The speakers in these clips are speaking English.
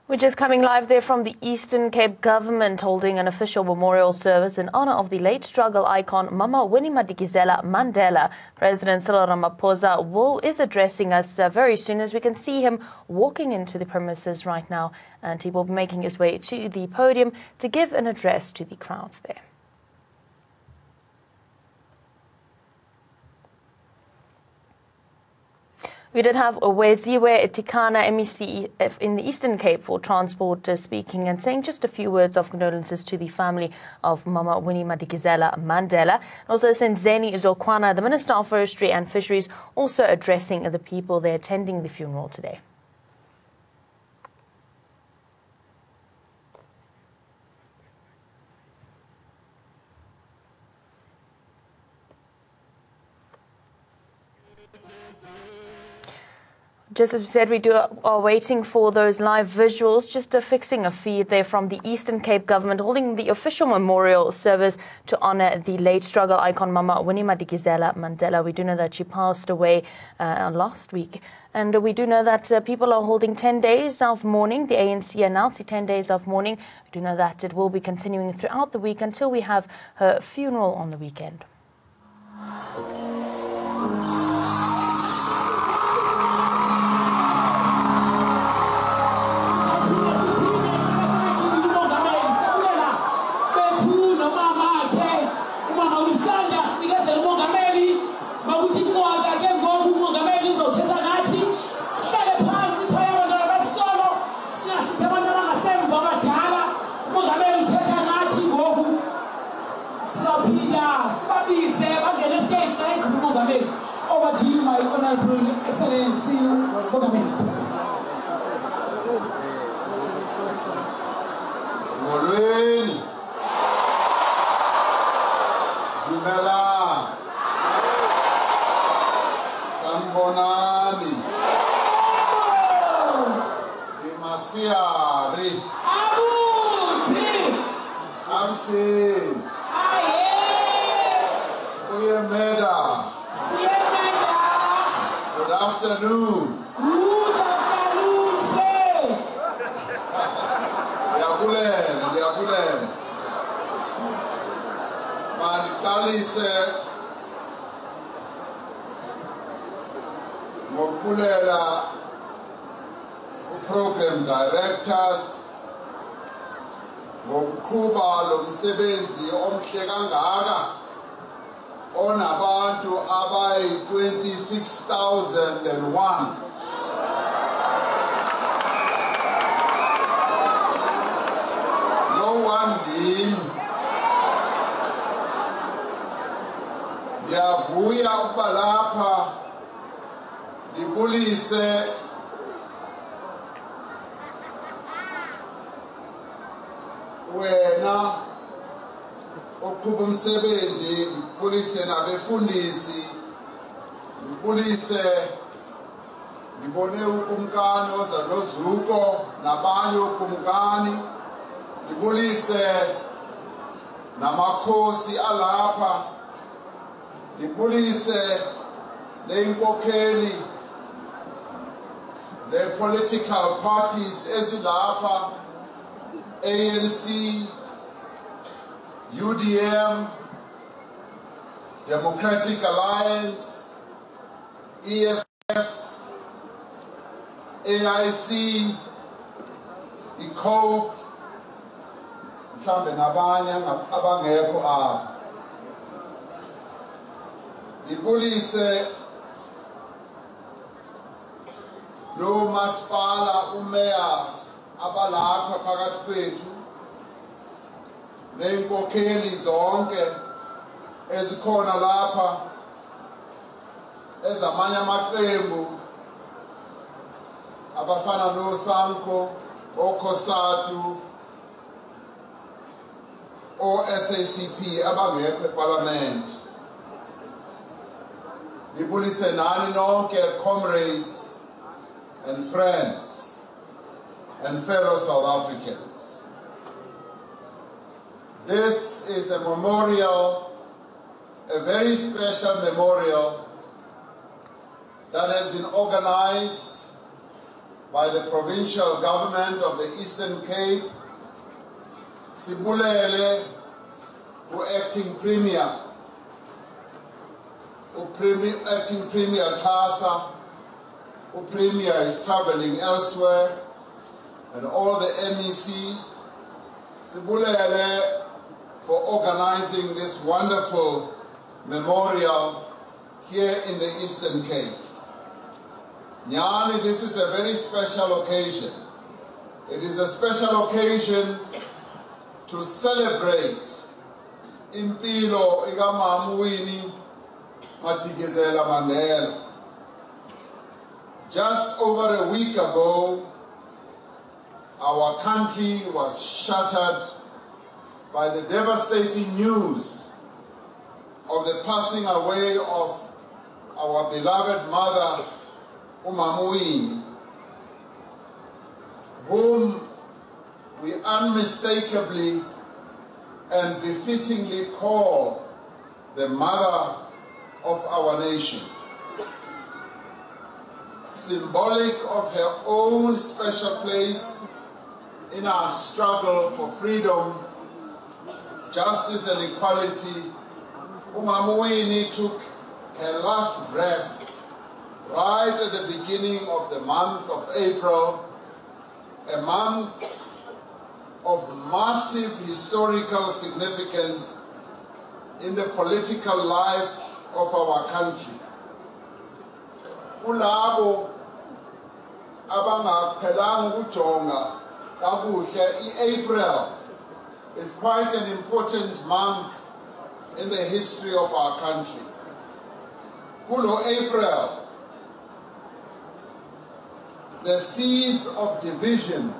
We're just coming live there from the Eastern Cape government holding an official memorial service in honor of the late struggle icon Mama Winnie Mandela. President Cyril Ramaphosa is addressing us very soon, as we can see him walking into the premises right now, and he will be making his way to the podium to give an address to the crowds there. We did have Weziwe Tikana, MEC in the Eastern Cape for Transport, speaking and saying just a few words of condolences to the family of Mama Winnie Mandela. Also, Senzeni Zokwana, the Minister of Forestry and Fisheries, also addressing the people there attending the funeral today. Just as we said, we are waiting for those live visuals, just fixing a feed there from the Eastern Cape government holding the official memorial service to honour the late struggle icon Mama Winnie Mandela. We do know that she passed away last week, and we do know that people are holding 10 days of mourning. The ANC announced 10 days of mourning. We do know that it will be continuing throughout the week until we have her funeral on the weekend. Over to you, my Honorable Excellency, Molweni, Dumela, Sanbonani, Imasiari, Amsin, Uyemeda. Good afternoon. Good afternoon, sir. Ndiyabulela. Mandiqalise ngokubulela program directors ngokuqhuba lo msebenzi omhle kangaka onabantu abayi 26,001. No one being. Ndiyavuya ukuba lapha ndibulise wena oqhuba umsebenzi, ngibulise nabefundisi, ngibulise ngibone ukumkani oza nozuko nabanye ukumkani, ngibulise namakhosi alapha, ngibulise neenkokheli ze-political parties ezilapha, ANC, UDM, Democratic Alliance, EFF, AIC, ICOPE, mhlambe nabanye abangekho apha. Ngibulise lo masipala umayors abalapha phakathi kwethu, neenkokheli zonke ezikhona lapha ezamanye amaqembu abafana noSanko, oKhosatu, o-SACP abangekho eParliament. Ngibulise nani nonke comrades and friends and fellow South Africans. This is a memorial, a very special memorial that has been organized by the provincial government of the Eastern Cape, Sibulele, who acting premier, acting premier Kasa, who premier is traveling elsewhere, and all the MECs, Sibulele, for organizing this wonderful memorial here in the Eastern Cape. Nyani, this is a very special occasion. It is a special occasion to celebrate impilo ika Winnie Mandela. Just over a week ago, our country was shattered by the devastating news of the passing away of our beloved mother, Winnie, whom we unmistakably and befittingly call the mother of our nation. Symbolic of her own special place in our struggle for freedom, justice and equality, Winnie took her last breath right at the beginning of the month of April, a month of massive historical significance in the political life of our country. Kulabo abangaqhelanga ukujonga kakuhle, April is quite an important month in the history of our country. Kulo April, the seeds of division,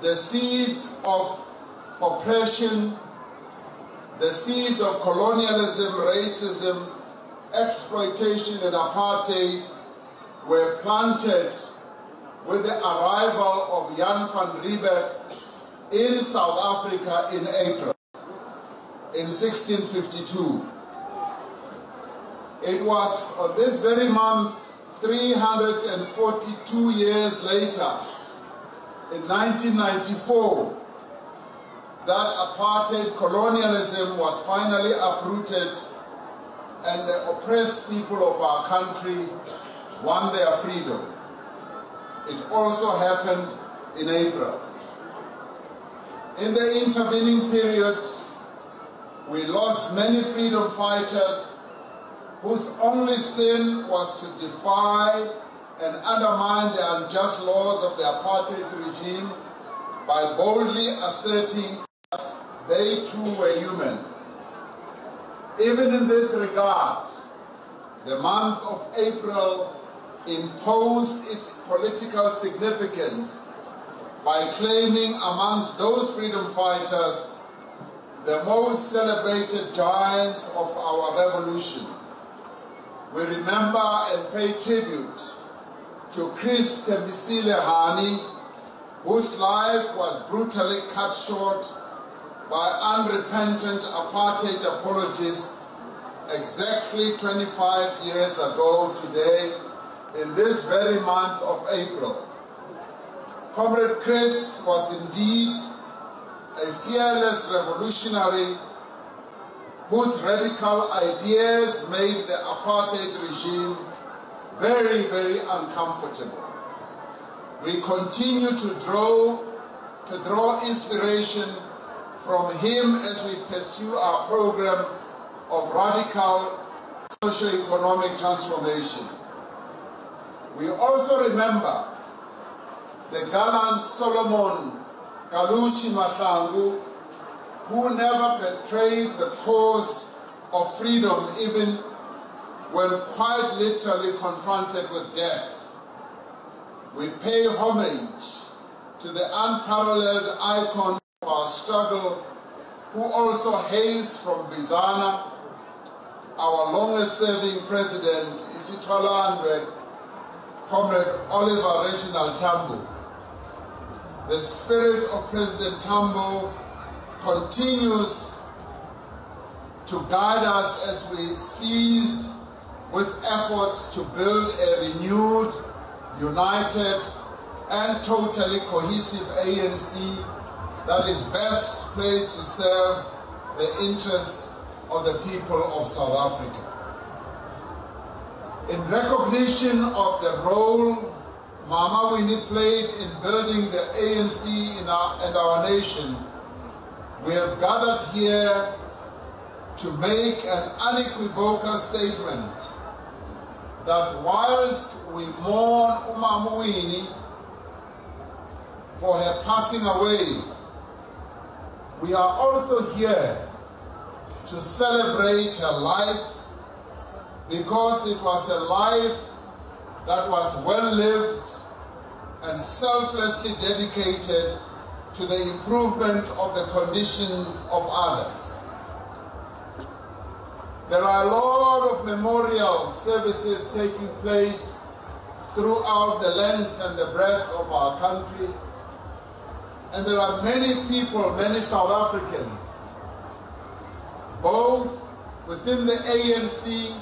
the seeds of oppression, the seeds of colonialism, racism, exploitation and apartheid were planted with the arrival of Jan van Riebeeck in South Africa in April in 1652. It was on this very month, 342 years later, in 1994, that apartheid colonialism was finally uprooted and the oppressed people of our country won their freedom. It also happened in April. In the intervening period, we lost many freedom fighters whose only sin was to defy and undermine the unjust laws of the apartheid regime by boldly asserting that they too were human. Even in this regard, the month of April imposed its political significance by claiming amongst those freedom fighters the most celebrated giants of our revolution. We remember and pay tribute to Chris Tembisile Hani, whose life was brutally cut short by unrepentant apartheid apologists exactly 25 years ago today, in this very month of April. Comrade Chris was indeed a fearless revolutionary whose radical ideas made the apartheid regime very, very uncomfortable. We continue to draw inspiration from him as we pursue our program of radical socio-economic transformation. We also remember the gallant Solomon Kalushi Mahlangu, who never betrayed the cause of freedom even when quite literally confronted with death. We pay homage to the unparalleled icon of our struggle, who also hails from Bizana, our longest-serving president, Isitwalandwe, Comrade Oliver Reginald Tambo. The spirit of President Tambo continues to guide us as we seized with efforts to build a renewed united and totally cohesive ANC that is best placed to serve the interests of the people of South Africa. In recognition of the role Mama Winnie played in building the ANC and our nation, we have gathered here to make an unequivocal statement that whilst we mourn Mama Winnie for her passing away, we are also here to celebrate her life, because it was a life that was well lived and selflessly dedicated to the improvement of the condition of others. There are a lot of memorial services taking place throughout the length and the breadth of our country, and there are many people, many South Africans, both within the ANC,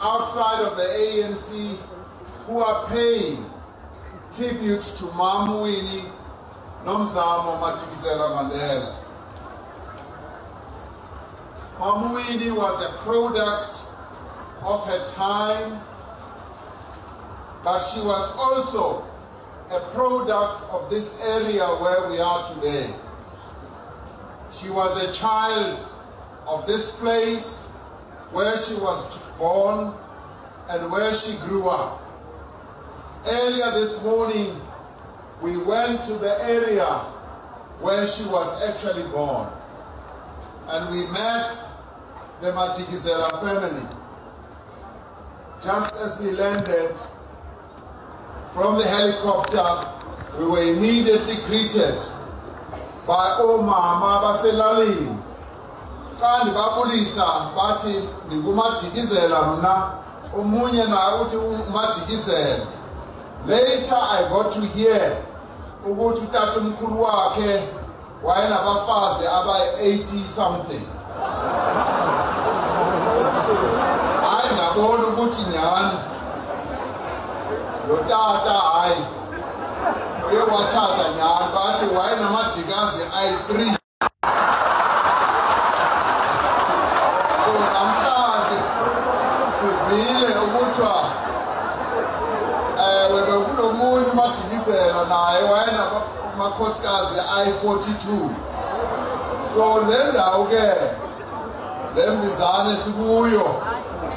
outside of the ANC, who are paying tribute to Mama Winnie Nomzamo Madikizela Mandela. Mama Winnie was a product of her time, but she was also a product of this area where we are today. She was a child of this place where she was born and where she grew up. Earlier this morning, we went to the area where she was actually born, and we met the Madikizela family. Just as we landed from the helicopter, we were immediately greeted by omama baselalini. Kandi babulisa bathi ndinguMadikizela mna, omunye naye uthi uMadikizela. Later I got to hear ukuthi utatomkhulu wakhe wayenabafazi abayi-80 something. Hayi ngabona ukuthi nyani lo tata hayi uye wathatha nyani, bathi wayenamadikazi ayi-3. So namhlanje sivile ukuthiwa bekunomunye uMadikizela naye wayenamakhosikazi ayi-42. So le ndawo ke le mbizane sikuyo,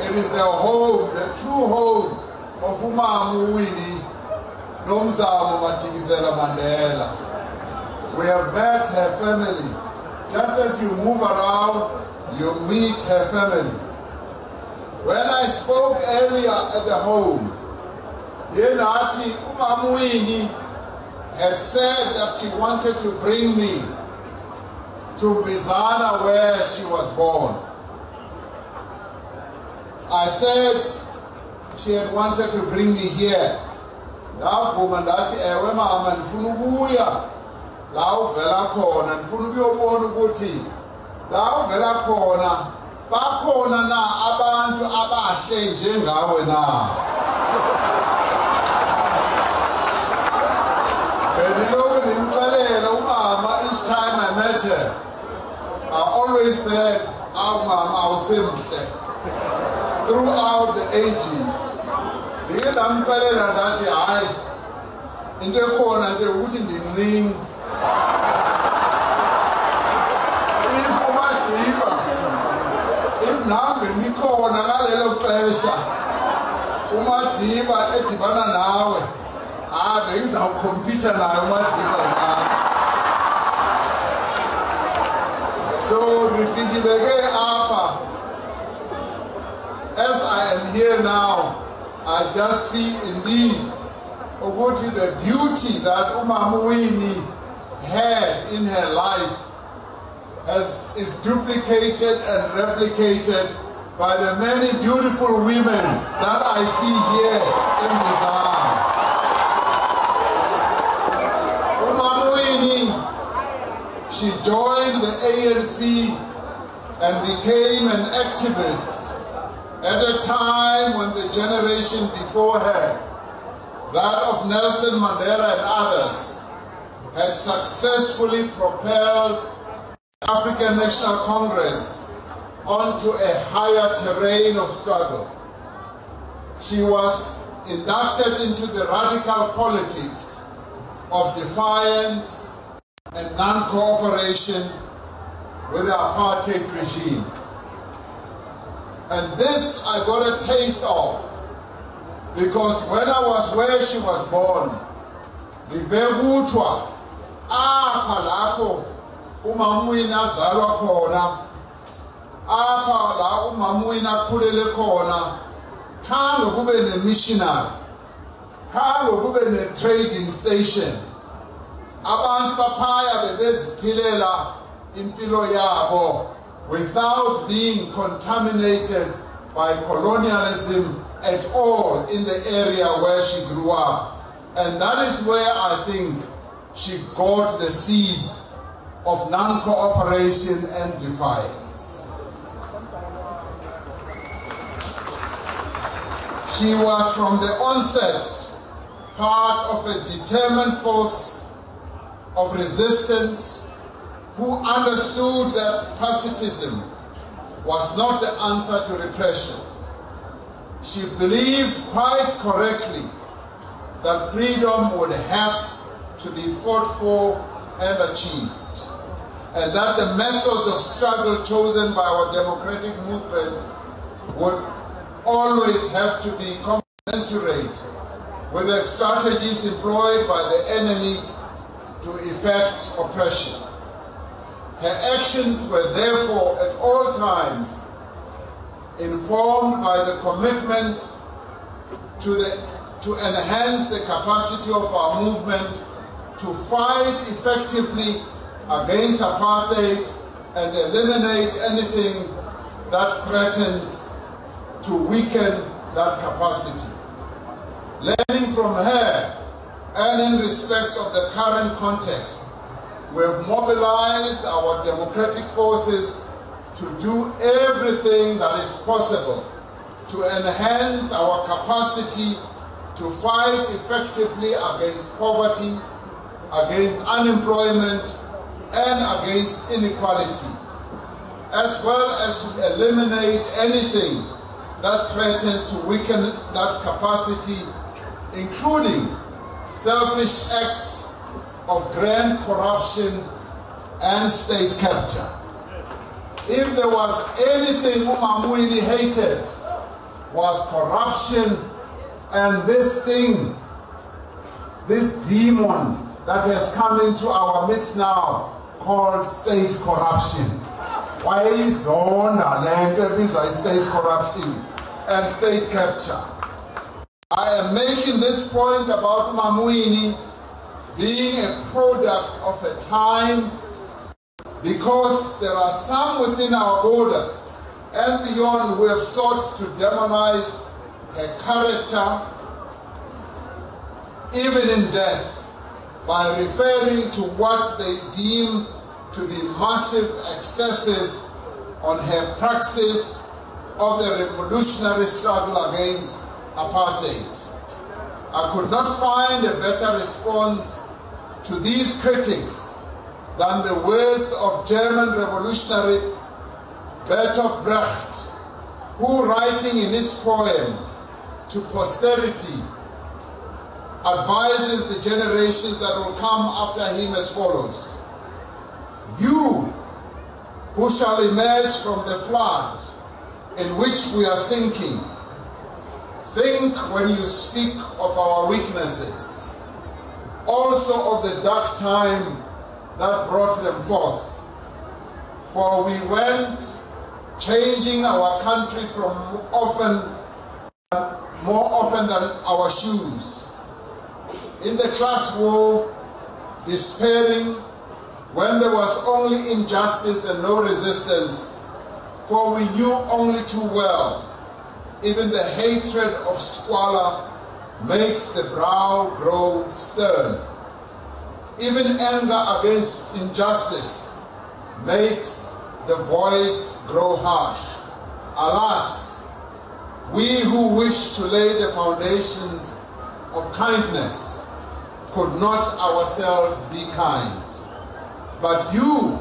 it is the home, the true home of uMama Winnie Nomzamo Madikizela Mandela. We have met her family. Just as you move around, you meet her family. When I spoke earlier at the home, Yenati uMama Winnie had said that she wanted to bring me to Bizana where she was born. I said she had wanted to bring me here. Ndavuma ndathi ewe mama ndifuna ukuya la uvela khona, ndifuna ukuyobona ukuthi la uvela khona bakhona na abantu abahle njengawe na. Beniloko ndimxelela umama, each time I met her, I always said, awu mama awusemhle. Throughout the ages, ndike ndamxelela ndathi hayi into ekhona nje ukuthi ndimncinci. Umadiba if nam bendikhona ngalelo xesha uMadiba edibana nawe, bengizawukhompyutha naye uMadiba nawe. So ndifikile ke apha. As I am here now, I just see indeed ukuthi the beauty that uMama Winnie had in her life is duplicated and replicated by the many beautiful women that I see here in Bizana. Mama Winnie, she joined the ANC and became an activist at a time when the generation before her that of Nelson Mandela and others, had successfully propelled the African National Congress onto a higher terrain of struggle. She was inducted into the radical politics of defiance and non-cooperation with the apartheid regime. And this I got a taste of, because when I was where she was born, Livegutwa, apha lapho umama wina azalwa khona, apha la umama wina akhulele khona, khange kube ne-missionary, khange kube ne-trading station. Abantu baphaya bebeziphilela impilo yabo without being contaminated by colonialism at all in the area where she grew up. And that is where I think she got the seeds of non-cooperation and defiance. She was from the onset part of a determined force of resistance who understood that pacifism was not the answer to repression. She believed quite correctly that freedom would have to be fought for and achieved, and that the methods of struggle chosen by our democratic movement would always have to be commensurate with the strategies employed by the enemy to effect oppression. Her actions were therefore at all times informed by the commitment to enhance the capacity of our movement to fight effectively against apartheid and eliminate anything that threatens to weaken that capacity. Learning from her, and in respect of the current context, we have mobilized our democratic forces to do everything that is possible to enhance our capacity to fight effectively against poverty, against unemployment, and against inequality, as well as to eliminate anything that threatens to weaken that capacity, including selfish acts of grand corruption and state capture. If there was anything Winnie hated, was corruption and this thing, this demon that has come into our midst now called state corruption. Why is state corruption and state capture? I am making this point about Winnie being a product of a time because there are some within our borders and beyond who have sought to demonize her character, even in death, by referring to what they deem to be massive excesses on her praxis of the revolutionary struggle against apartheid. I could not find a better response to these critics than the words of German revolutionary Bertolt Brecht, who, writing in his poem to posterity, advises the generations that will come after him as follows: "You who shall emerge from the flood in which we are sinking, think when you speak of our weaknesses, also of the dark time that brought them forth. For we went changing our country from more often than our shoes. In the class war, despairing when there was only injustice and no resistance, for we knew only too well, even the hatred of squalor makes the brow grow stern. Even anger against injustice makes the voice grow harsh. Alas, we who wish to lay the foundations of kindness, could not ourselves be kind. But you,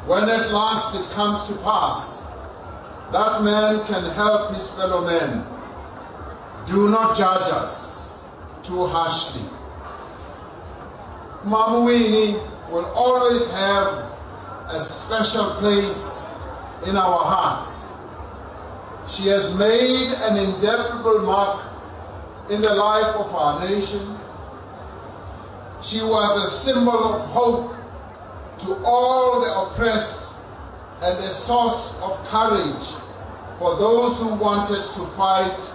when at last it comes to pass, that man can help his fellow men. Do not judge us too harshly. Mama Winnie will always have a special place in our hearts. She has made an indelible mark in the life of our nation. She was a symbol of hope to all the oppressed and a source of courage for those who wanted to fight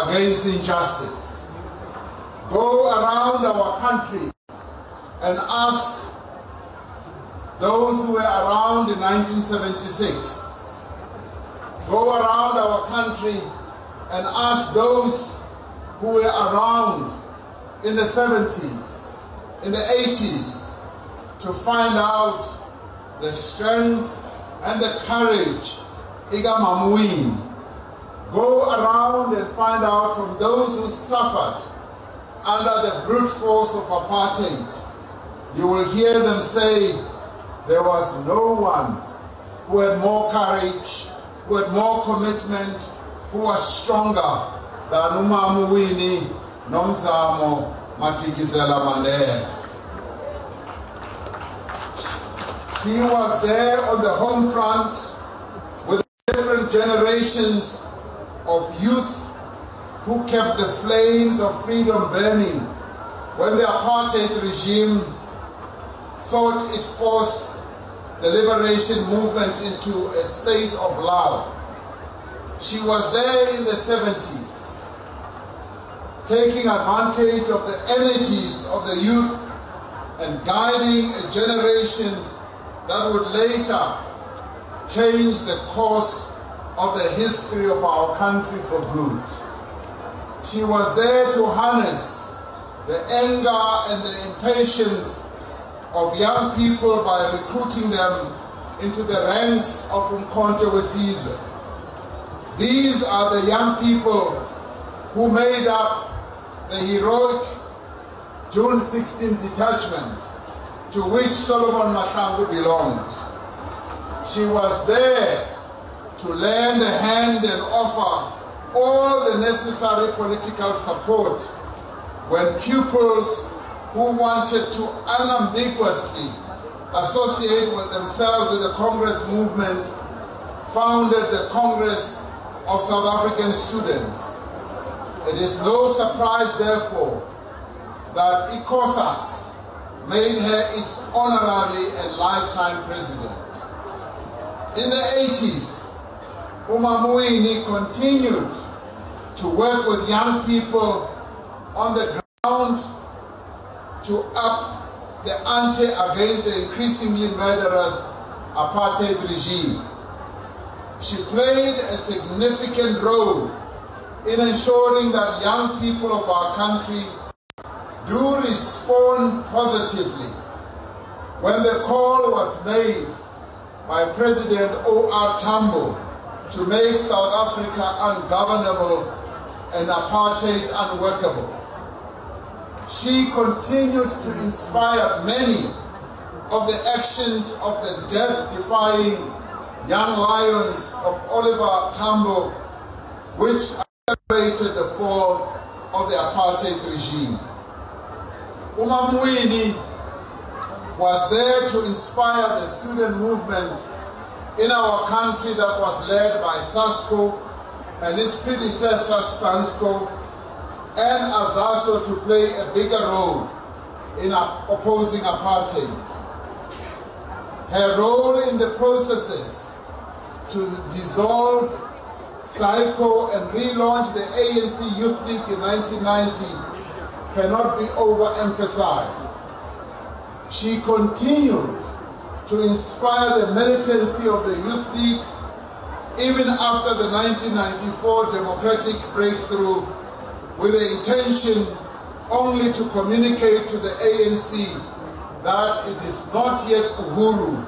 against injustice. Go around our country and ask those who were around in 1976. Go around our country and ask those who were around in the 70s, in the 80s, to find out the strength and the courage Iga Mamuin. Go around and find out from those who suffered under the brute force of apartheid. You will hear them say there was no one who had more courage, who had more commitment, who was stronger than Umamu Winnie Nomzamo Madikizela Mandela. She was there on the home front with different generations of youth who kept the flames of freedom burning when the apartheid regime thought it forced the liberation movement into a state of lull. She was there in the 70s, taking advantage of the energies of the youth and guiding a generation that would later change the course of the history of our country for good. She was there to harness the anger and the impatience of young people by recruiting them into the ranks of Umkhonto weSizwe. These are the young people who made up the heroic June 16 detachment to which Solomon Mahlangu belonged. She was there to lend a hand and offer all the necessary political support when pupils who wanted to unambiguously associate with themselves with the Congress movement founded the Congress of South African Students. It is no surprise, therefore, that ICOSAS made her its honorary and lifetime president. In the 80s, Umamu Winnie continued to work with young people on the ground to up the ante against the increasingly murderous apartheid regime. She played a significant role in ensuring that young people of our country do respond positively when the call was made by President O.R. Tambo to make South Africa ungovernable and apartheid unworkable. She continued to inspire many of the actions of the death-defying young lions of Oliver Tambo, which accelerated the fall of the apartheid regime. Umamu Winnie was there to inspire the student movement in our country that was led by SASCO and its predecessor SANSCO, and Azaso to play a bigger role in opposing apartheid. Her role in the processes to dissolve, cycle, and relaunch the ANC Youth League in 1990 cannot be overemphasized. She continued to inspire the militancy of the Youth League even after the 1994 democratic breakthrough, with the intention only to communicate to the ANC that it is not yet Uhuru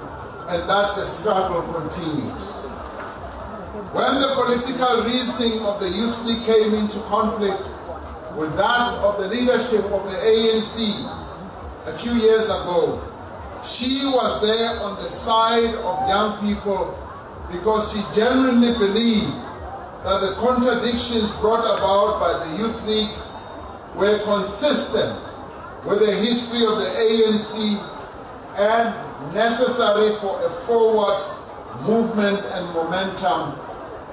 and that the struggle continues. When the political reasoning of the Youth League came into conflict with that of the leadership of the ANC a few years ago. She was there on the side of young people because she genuinely believed that the contradictions brought about by the Youth League were consistent with the history of the ANC and necessary for a forward movement and momentum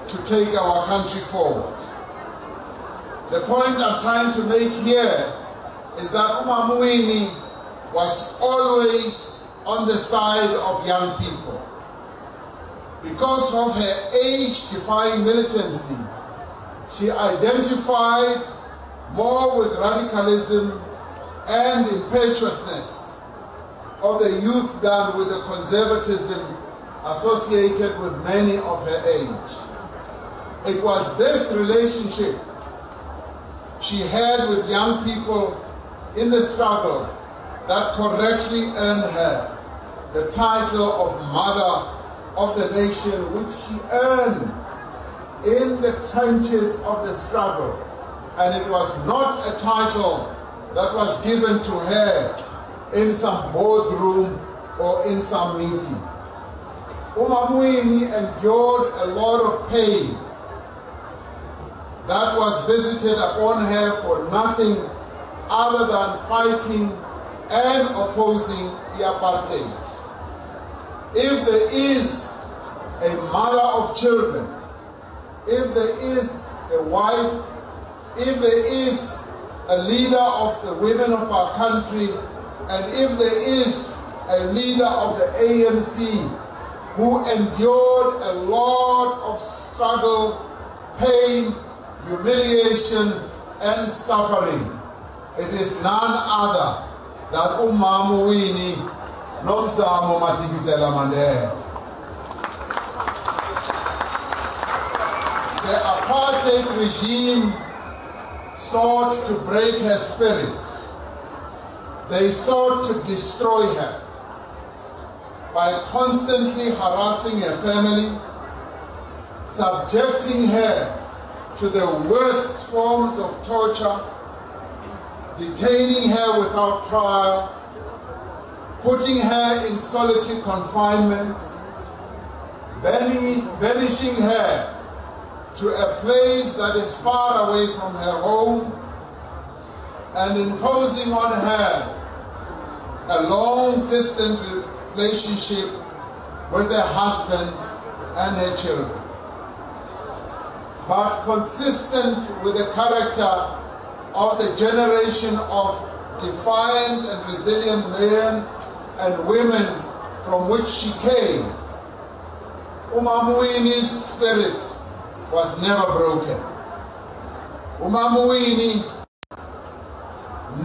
to take our country forward. The point I'm trying to make here is that Winnie was always on the side of young people. Because of her age-defying militancy, she identified more with radicalism and impetuousness of the youth than with the conservatism associated with many of her age. It was this relationship she had with young people in the struggle that correctly earned her the title of Mother of the Nation, which she earned in the trenches of the struggle. And it was not a title that was given to her in some boardroom or in some meeting. Winnie endured a lot of pain that was visited upon her for nothing other than fighting and opposing the apartheid. If there is a mother of children, if there is a wife, if there is a leader of the women of our country, and if there is a leader of the ANC who endured a lot of struggle, pain, humiliation, and suffering, it is none other than Winnie Mandela. The apartheid regime sought to break her spirit. They sought to destroy her by constantly harassing her family, subjecting her to the worst forms of torture, detaining her without trial, putting her in solitary confinement, banishing her to a place that is far away from her home, and imposing on her a long-distance relationship with her husband and her children. But consistent with the character of the generation of defiant and resilient men and women from which she came, Winnie's spirit was never broken. Winnie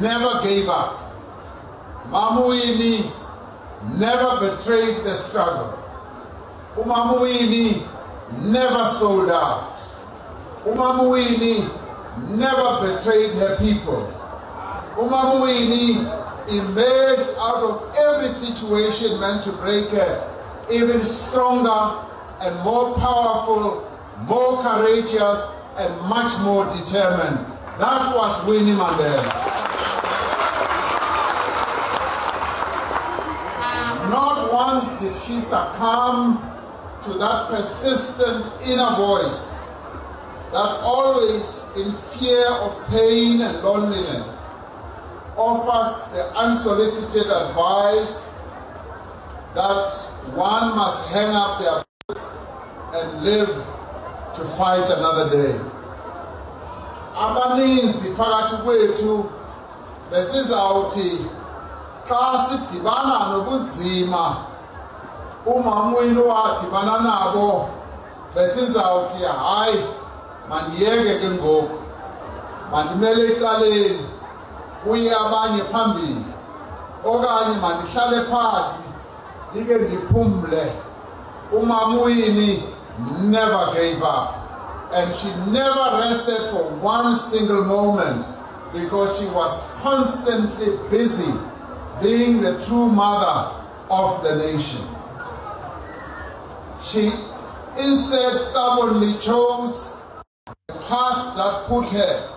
never gave up. Winnie never betrayed the struggle. Winnie never sold out. Winnie never betrayed her people. Winnie emerged out of every situation meant to break her, even stronger and more powerful, more courageous, and much more determined. That was Winnie Mandela. Not once did she succumb to that persistent inner voice that always, in fear of pain and loneliness, offers the unsolicited advice that one must hang up their books and live to fight another day. Abaninzi phakathi kwethu besizawuthi xa sidibana nobunzima uMamwini wadibana nabo besizawuthi hayi mandiyeke ke ngoku mandimele ecaleni kuye abanye phambili okanye mandihlale phansi like ndiphumle. uMamwini never gave up, and she never rested for one single moment because she was constantly busy being the true mother of the nation. She instead stubbornly chose the path that put her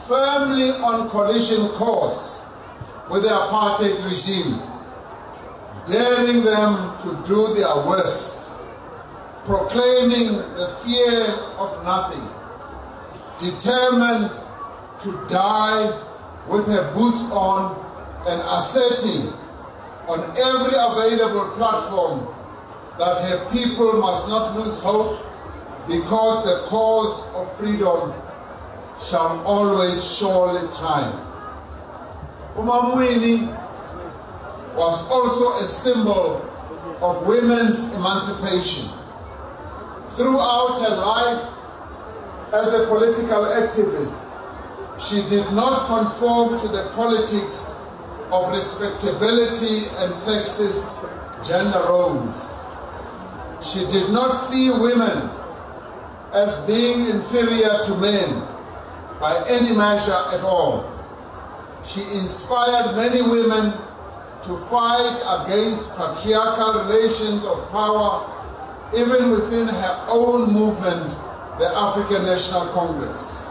firmly on collision course with the apartheid regime, daring them to do their worst, proclaiming the fear of nothing, determined to die with her boots on and asserting on every available platform that her people must not lose hope because the cause of freedom shall always surely triumph. Winnie was also a symbol of women's emancipation. Throughout her life as a political activist, she did not conform to the politics of respectability and sexist gender roles. She did not see women as being inferior to men by any measure at all. She inspired many women to fight against patriarchal relations of power, even within her own movement, the African National Congress.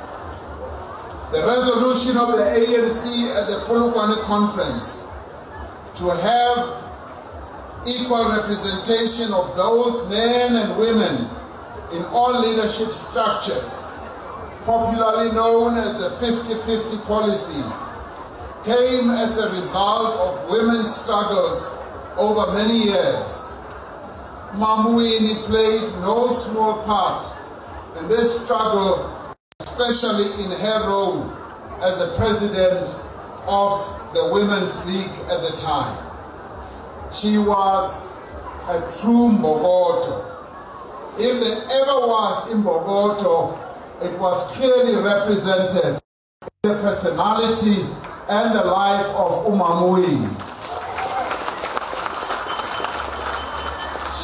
The resolution of the ANC at the Polokwane Conference to have equal representation of both men and women in all leadership structures, popularly known as the 50-50 policy, came as a result of women's struggles over many years. Winnie played no small part in this struggle, especially in her role as the president of the Women's League at the time. She was a true Mbogoto. If there ever was in Mbogoto, it was clearly represented in the personality and the life of Winnie.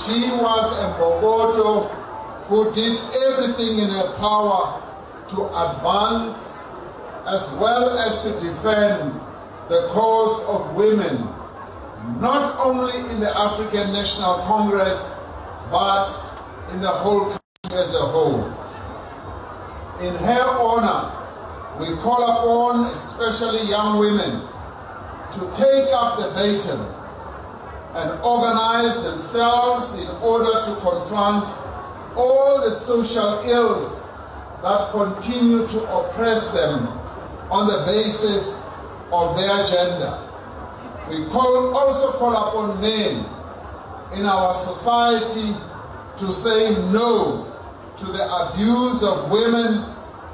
She was a Mbogoto who did everything in her power to advance as well as to defend the cause of women, not only in the African National Congress, but in the whole country as a whole. In her honor, we call upon especially young women to take up the baton and organize themselves in order to confront all the social ills that continue to oppress them on the basis of their gender. We also call upon men in our society to say no to the abuse of women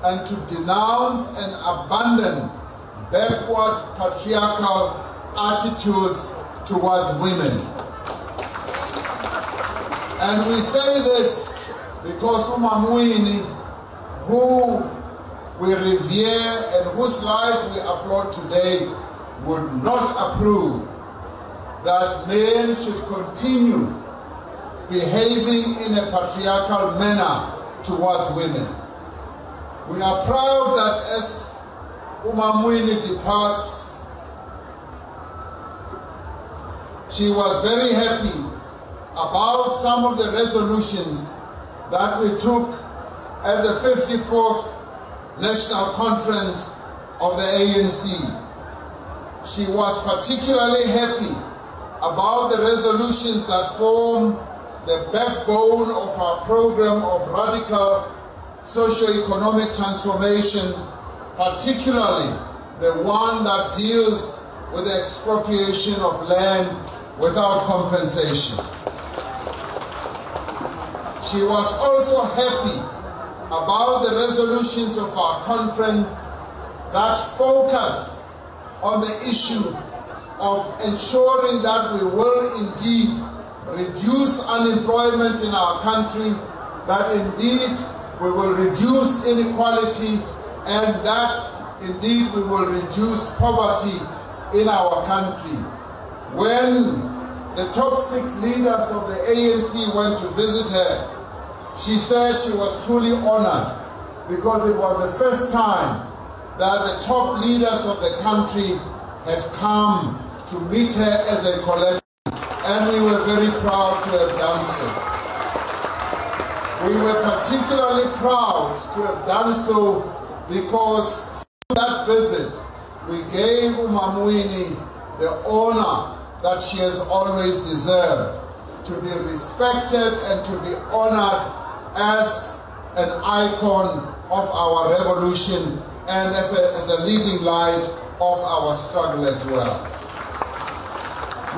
and to denounce and abandon backward patriarchal attitudes towards women. And we say this because Winnie, who we revere and whose life we applaud today, would not approve that men should continue behaving in a patriarchal manner towards women. We are proud that as Winnie departs, she was very happy about some of the resolutions that we took at the 54th National Conference of the ANC. She was particularly happy about the resolutions that form the backbone of our program of radical socio-economic transformation, particularly the one that deals with the expropriation of land without compensation. She was also happy about the resolutions of our conference that focused on the issue of ensuring that we will indeed reduce unemployment in our country, that indeed we will reduce inequality, and that indeed we will reduce poverty in our country. When the top 6 leaders of the ANC went to visit her, she said she was truly honored because it was the first time that the top leaders of the country had come to meet her as a collective, and we were very proud to have done so. We were particularly proud to have done so because that visit, we gave Winnie the honor that she has always deserved, to be respected and to be honored as an icon of our revolution and as a leading light of our struggle as well.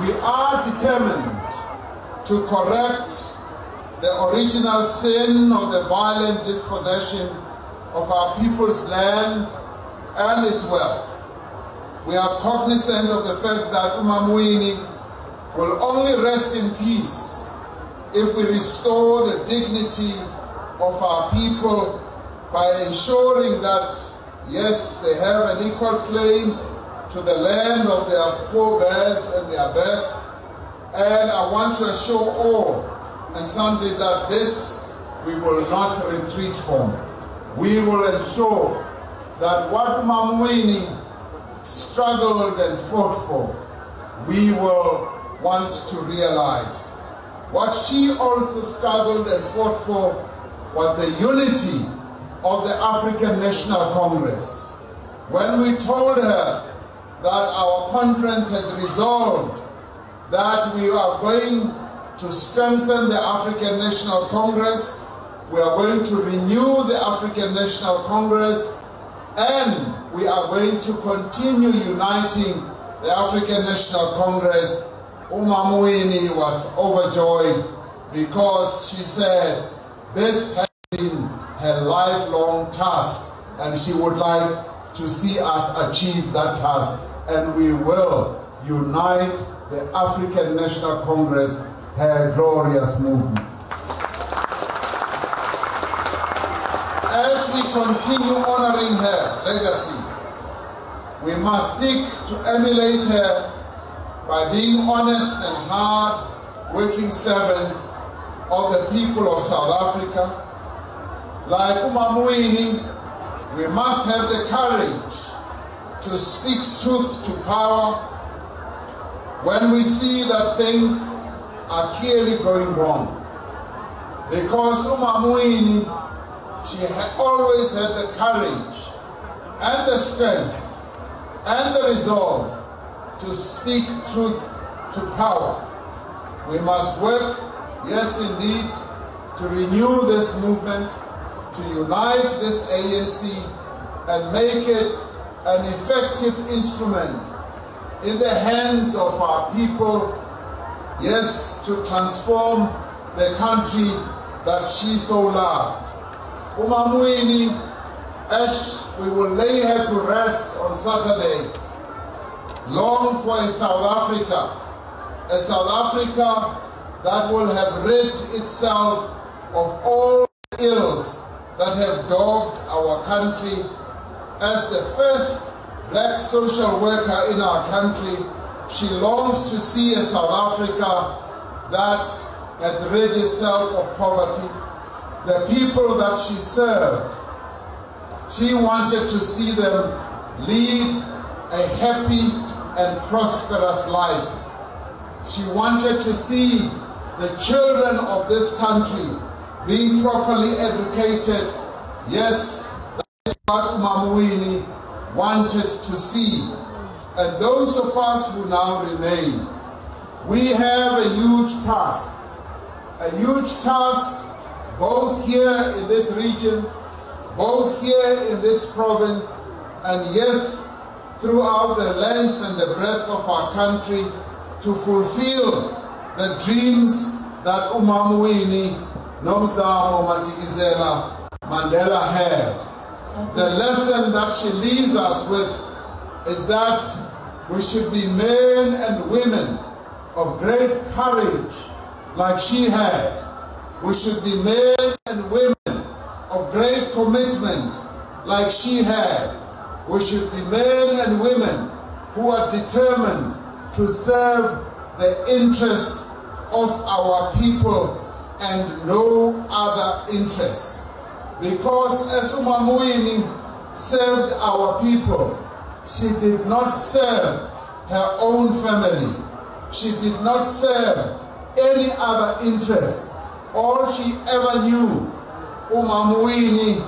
We are determined to correct the original sin of the violent dispossession of our people's land and its wealth. We are cognizant of the fact that Winnie will only rest in peace if we restore the dignity of our people by ensuring that, yes, they have an equal claim to the land of their forebears and their birth. And I want to assure all and sundry that this we will not retreat from. We will ensure that what Winnie struggled and fought for, we will want to realize. What she also struggled and fought for was the unity of the African National Congress. When we told her that our conference had resolved that we are going to strengthen the African National Congress, we are going to renew the African National Congress, and we are going to continue uniting the African National Congress, Winnie was overjoyed because she said this has been her lifelong task and she would like to see us achieve that task, and we will unite the African National Congress, her glorious movement. As we continue honoring her legacy, we must seek to emulate her by being honest and hard-working servants of the people of South Africa. Like Winnie, we must have the courage to speak truth to power when we see that things are clearly going wrong. Because Winnie, she always had the courage and the strength and the resolve to speak truth to power. We must work, yes indeed, to renew this movement, to unite this ANC and make it an effective instrument in the hands of our people, yes, to transform the country that she so loved. Winnie, as we will lay her to rest on Saturday, long for a South Africa that will have rid itself of all the ills that have dogged our country. As the first black social worker in our country, she longs to see a South Africa that had rid itself of poverty. The people that she served, she wanted to see them lead a happy and prosperous life. She wanted to see the children of this country being properly educated. Yes, that's what Winnie wanted to see. And those of us who now remain, we have a huge task both here in this region, both here in this province, and yes, throughout the length and the breadth of our country, to fulfill the dreams that Winnie Mandela had. The lesson that she leaves us with is that we should be men and women of great courage like she had. We should be men and women of great commitment like she had. We should be men and women who are determined to serve the interests of our people and no other interests. Because as Winnie served our people, she did not serve her own family. She did not serve any other interest. All she ever knew, Winnie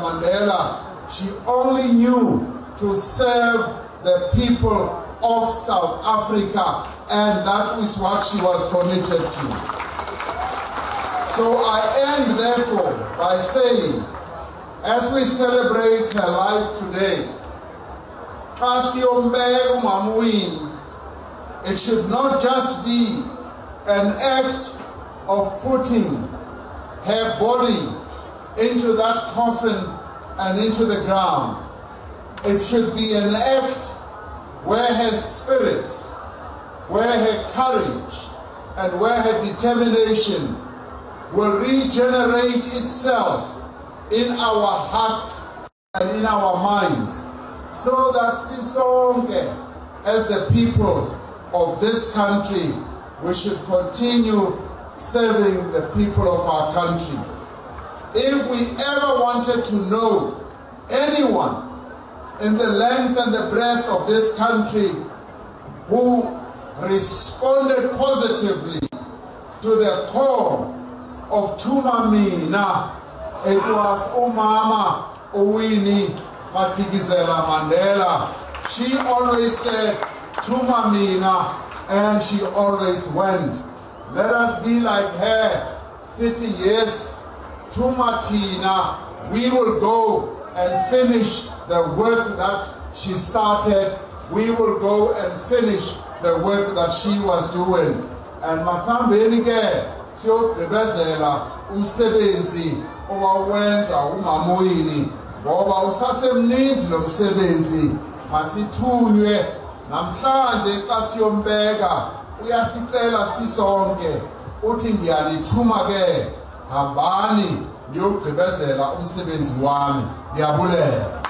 Mandela, She only knew to serve the people of South Africa, and that is what she was committed to. So I end, therefore, by saying, as we celebrate her life today, it should not just be an act of putting her body into that coffin and into the ground. It should be an act where her spirit, where her courage, and where her determination will regenerate itself in our hearts and in our minds, so that Sisonke, as the people of this country, we should continue serving the people of our country. If we ever wanted to know anyone in the length and the breadth of this country who responded positively to the call of Tumamina, it was Umama Winnie Mandela. She always said Tumamina, and she always went. Let us be like her, city, yes, Tumatina. We will go and finish the work that she started. We will go and finish the work that she was doing. And Masambenike, siyogqibezela umsebenzi owawenza uMamwini, ngoba usasemninzi lo msebenzi. Masithunywe namhlanje xa siyombeka, uyasicela sisonke uthi ngiyalithuma ke, hambani niyogqibezela umsebenzi wami. Ndiyabulela.